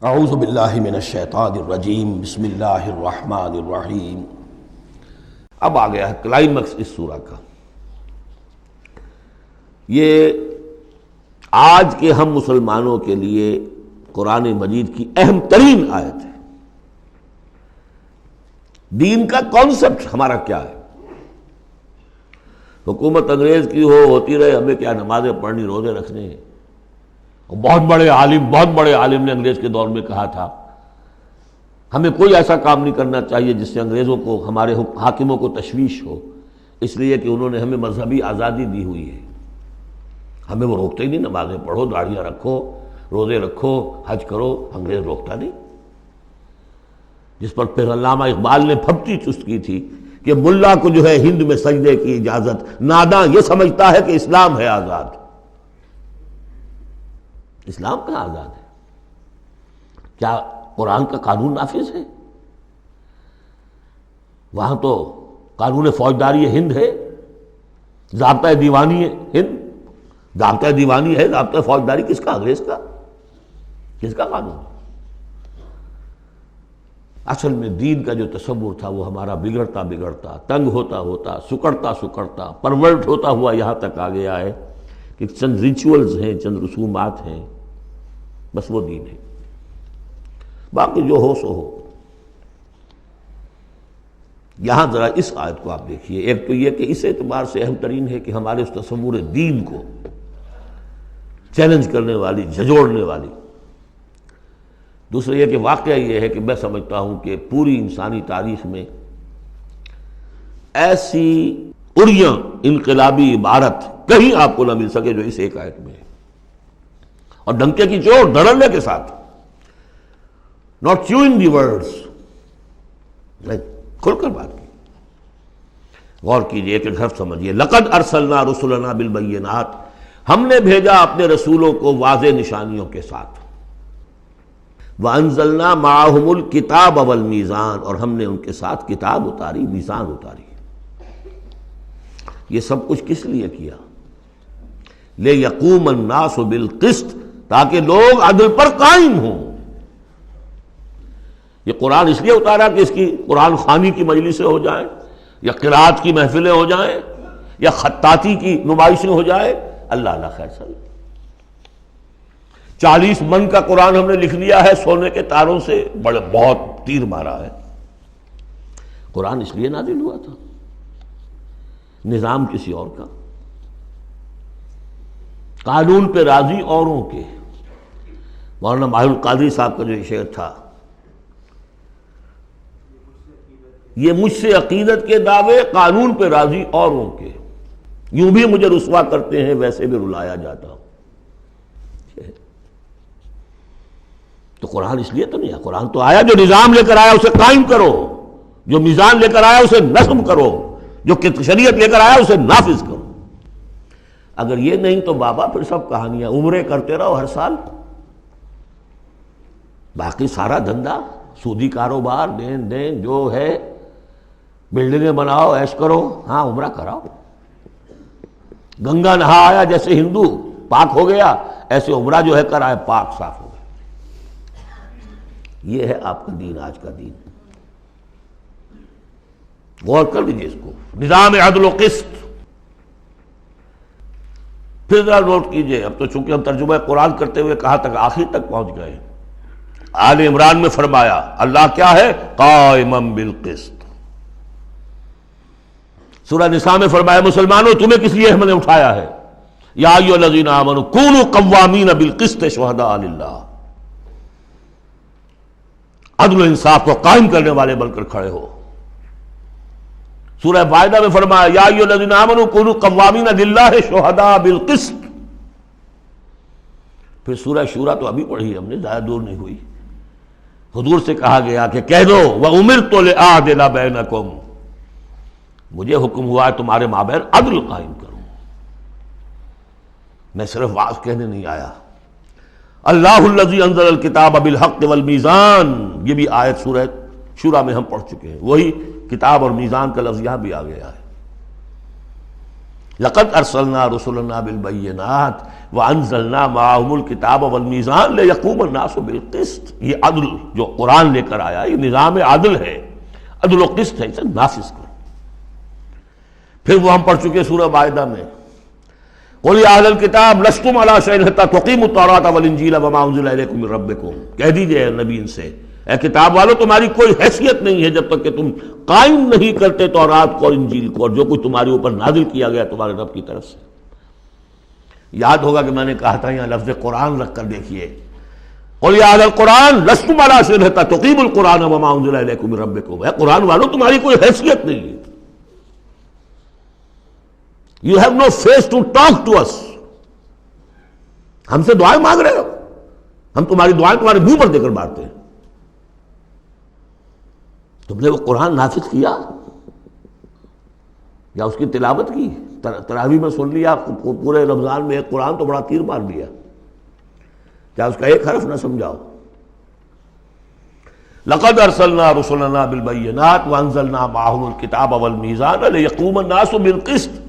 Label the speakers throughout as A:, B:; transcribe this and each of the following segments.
A: اعوذ باللہ من الشیطان الرجیم بسم اللہ الرحمن الرحیم۔ اب آ گیا ہے کلائمیکس اس سورہ کا۔ یہ آج کے ہم مسلمانوں کے لیے قرآن مجید کی اہم ترین آیت ہے۔ دین کا کانسیپٹ ہمارا کیا ہے؟ حکومت انگریز کی ہوتی رہے، ہمیں کیا نمازیں پڑھنی، روزے رکھنے ہیں۔ بہت بڑے عالم نے انگریز کے دور میں کہا تھا ہمیں کوئی ایسا کام نہیں کرنا چاہیے جس سے انگریزوں کو، ہمارے حاکموں کو تشویش ہو، اس لیے کہ انہوں نے ہمیں مذہبی آزادی دی ہوئی ہے۔ ہمیں وہ روکتے ہی نہیں، نمازیں پڑھو، داڑھیاں رکھو، روزے رکھو، حج کرو، انگریز روکتا نہیں۔ جس پر پھر علامہ اقبال نے پھپتی چست کی تھی کہ ملا کو جو ہے ہند میں سجدے کی اجازت، ناداں یہ سمجھتا ہے کہ اسلام ہے آزاد۔ اسلام کہاں آزاد ہے؟ کیا قرآن کا قانون نافذ ہے؟ وہاں تو قانون فوجداری ہند ہے، ضابطۂ دیوانی ہے ہند، ضابطۂ دیوانی ہے، ضابطۂ فوجداری کس کا؟ انگریز کا۔ کس کا قانون؟ اصل میں دین کا جو تصور تھا وہ ہمارا بگڑتا تنگ ہوتا سکڑتا پرورٹ ہوتا ہوا یہاں تک آ گیا ہے کہ چند ریچولز ہیں، چند رسومات ہیں، بس وہ دین ہے، باقی جو ہو سو ہو۔ یہاں ذرا اس آیت کو آپ دیکھیے۔ ایک تو یہ کہ اس اعتبار سے اہم ترین ہے کہ ہمارے اس تصور دین کو چیلنج کرنے والی، جھنجھوڑنے والی۔ دوسرا یہ کہ واقعہ یہ ہے کہ میں سمجھتا ہوں کہ پوری انسانی تاریخ میں ایسی اریاں انقلابی عبارت کہیں آپ کو نہ مل سکے جو اس ایک آیت میں ہے، اور ڈنکے کی چوٹ دھڑلے کے ساتھ، not chewing the words، کھل کر بات کی۔ غور کیجئے کہ حرف سمجھیے، لقد ارسلنا رسلنا بالبینات، ہم نے بھیجا اپنے رسولوں کو واضح نشانیوں کے ساتھ، وانزلنا معہم الکتاب والمیزان، اور ہم نے ان کے ساتھ کتاب اتاری، میزان اتاری۔ یہ سب کچھ کس لیے کیا؟ لِیَقُومَ النَّاسُ بِالْقِسْطِ، تاکہ لوگ عدل پر قائم ہوں۔ یہ قرآن اس لیے اتارا کہ اس کی قرآن خوانی کی مجلسیں ہو جائیں، یا قرات کی محفلیں ہو جائیں، یا خطاطی کی نمائشیں ہو جائیں؟ اللہ اللہ خیر صلی 40 من کا قرآن ہم نے لکھ لیا ہے سونے کے تاروں سے، بہت تیر مارا ہے۔ قرآن اس لیے نازل ہوا تھا، نظام کسی اور کا، قانون پہ راضی اوروں کے۔ مولانا ماہر القادری صاحب کا جو شعر تھا، یہ مجھ سے عقیدت کے دعوے، قانون پہ راضی اوروں کے، یوں بھی مجھے رسوا کرتے ہیں، ویسے بھی رلایا جاتا ہوں۔ تو قرآن اس لیے تو نہیں ہے، قرآن تو آیا جو نظام لے کر آیا اسے قائم کرو، جو میزان لے کر آیا اسے نصب کرو، جو شریعت لے کر آیا اسے نافذ کرو۔ اگر یہ نہیں تو بابا پھر سب کہانیاں، عمرے کرتے رہو ہر سال، باقی سارا دھندا سودی کاروبار، دین جو ہے، بلڈنگیں بناؤ، عیش کرو، ہاں عمرہ کراؤ۔ گنگا نہا آیا جیسے ہندو پاک ہو گیا، ایسے عمرہ جو ہے کرائے پاک صاف ہو گیا۔ یہ ہے آپ کا دین، آج کا دین۔ غور کر لیجیے اس کو، نظام عدل و قسط۔ پھر ذرا نوٹ کیجئے، اب تو چونکہ ہم ترجمہ قرآن کرتے ہوئے کہاں تک، آخر تک پہنچ گئے۔ آل عمران میں فرمایا اللہ کیا ہے؟ قائما بالقسط۔ سورہ نساء میں فرمایا مسلمانوں تمہیں کس لیے ہم نے اٹھایا ہے؟ یا ایھا الذین آمنوا کونوا قوامین بالقسط شہداء للہ، عدل و انصاف کو قائم کرنے والے بن کر کھڑے ہو۔ سورہ مائدہ میں فرمایا یا ایھا الذین آمنوا کونوا قوامین للہ شہداء بالقسط۔ پھر سورہ شورى تو ابھی پڑھی ہم نے، زیادہ دور نہیں ہوئی، حضور سے کہا گیا کہ کہہ دو وَأُمِرْتُ لِأَعْدِلَ بَيْنَكُمْ، مجھے حکم ہوا ہے تمہارے مابین عدل قائم کروں، میں صرف واعظ کہنے نہیں آیا۔ اللہ الذی انزل الکتاب بالحق والمیزان، یہ بھی آیت سورہ شورى میں ہم پڑھ چکے ہیں، وہی کتاب اور میزان کا لفظ یہاں بھی آ گیا ہے۔ لقد ارسلنا رسلنا بالبینات وانزلنا معهم الکتاب والمیزان لیقوم الناس بالقسط. یہ عدل جو قرآن لے کر آیا یہ نظام عدل ہے، عدل و قسط ہے، اسے نافذ کرو. پھر وہ ہم پڑھ چکے سورہ مائدہ میں، قل یا اہل الکتاب لستم علی شیء حتی تقیموا التوراۃ والانجیل وما انزل الیکم من ربکم. کہہ دیجئے نبی ان سے، اے کتاب والو تمہاری کوئی حیثیت نہیں ہے جب تک کہ تم قائم نہیں کرتے تورات کو اور انجیل کو اور جو کچھ تمہارے اوپر نازل کیا گیا تمہارے رب کی طرف سے. یاد ہوگا کہ میں نے کہا تھا یہاں لفظ قرآن رکھ کر دیکھیے، قل یا اہل القرآن لستم علی شیء حتی تقیموا القرآن وما انزل الیکم من ربکم. اے قرآن والو تمہاری کوئی حیثیت نہیں ہے، You have no face to talk to us. ہم سے دعائیں مانگ رہے ہو، ہم تمہاری دعائیں تمہارے منہ پر دے کر مارتے ہیں. تم نے وہ قرآن نافذ کیا یا اس کی تلاوت کی؟ تراویح میں سن لیا پورے رمضان میں ایک قرآن تو بڑا تیر مار دیا، کیا اس کا ایک حرف نہ سمجھاؤ؟ لقد ارسلنا رسلنا بالبینات وانزلنا معهم الکتاب والمیزان لیقوم الناس بالقسط.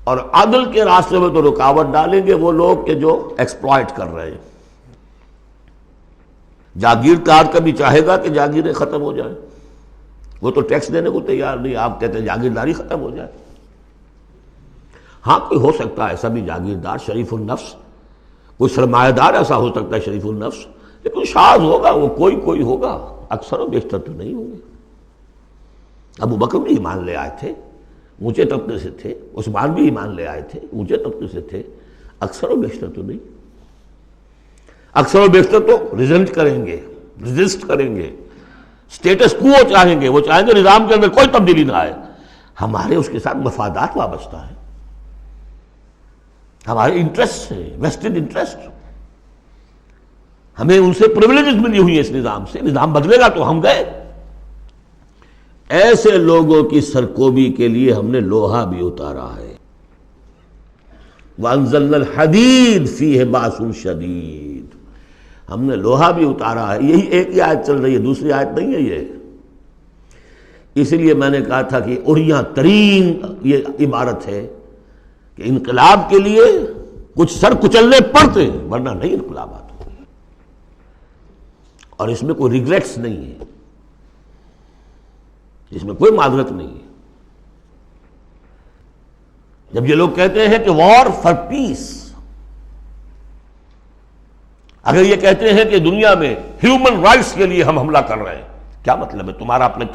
A: اور عدل کے راستے میں تو رکاوٹ ڈالیں گے وہ لوگ کہ جو ایکسپلائٹ کر رہے ہیں. جاگیردار کبھی چاہے گا کہ جاگیریں ختم ہو جائیں، وہ تو ٹیکس دینے کو تیار نہیں. آپ کہتے ہیں جاگیرداری ختم ہو جائے. ہاں کوئی ہو سکتا ہے ایسا بھی جاگیردار شریف النفس، کوئی سرمایہ دار ایسا ہو سکتا ہے شریف النفس، لیکن شاذ ہوگا وہ، کوئی ہوگا، اکثر و بیشتر تو نہیں ہوں گے. ابو بکر بھی ایمان لے آئے تھے، اونچے طبقے سے تھے، عثمان بھی ایمان لے آئے تھے، اونچے طبقے سے تھے، اکثر و بیشتر تو نہیں. اکثر و بیشتر تو ریزسٹ کریں گے، سٹیٹس کو چاہیں گے، وہ چاہیں گے نظام کے اندر کوئی تبدیلی نہ آئے. ہمارے اس کے ساتھ مفادات وابستہ ہیں، ہمارے انٹرسٹ ہیں، ویسٹڈ انٹرسٹ. ہمیں ان سے پریویلیجز ملی ہوئی ہیں اس نظام سے. نظام بدلے گا تو ہم گئے. ایسے لوگوں کی سرکوبی کے لیے ہم نے لوہا بھی اتارا ہے. وَأَنزَلْنَا الْحَدِيدَ فِيهِ بَأْسٌ شَدِيدٌ. ہم نے لوہا بھی اتارا ہے. یہی ایک ہی آیت چل رہی ہے، دوسری آیت نہیں ہے یہ. اس لیے میں نے کہا تھا کہ اڑیاں ترین یہ عبارت ہے کہ انقلاب کے لیے کچھ سر کچلنے پڑتے ہیں، ورنہ نہیں انقلابات ہوئے. اور اس میں کوئی ریگریٹس نہیں ہے، اس میں کوئی معذرت نہیں ہے. جب یہ لوگ کہتے ہیں کہ وار فار پیس، اگر یہ کہتے ہیں کہ دنیا میں ہیومن رائٹس کے لیے ہم حملہ کر رہے ہیں، کیا مطلب ہے؟ تمہارا اپنے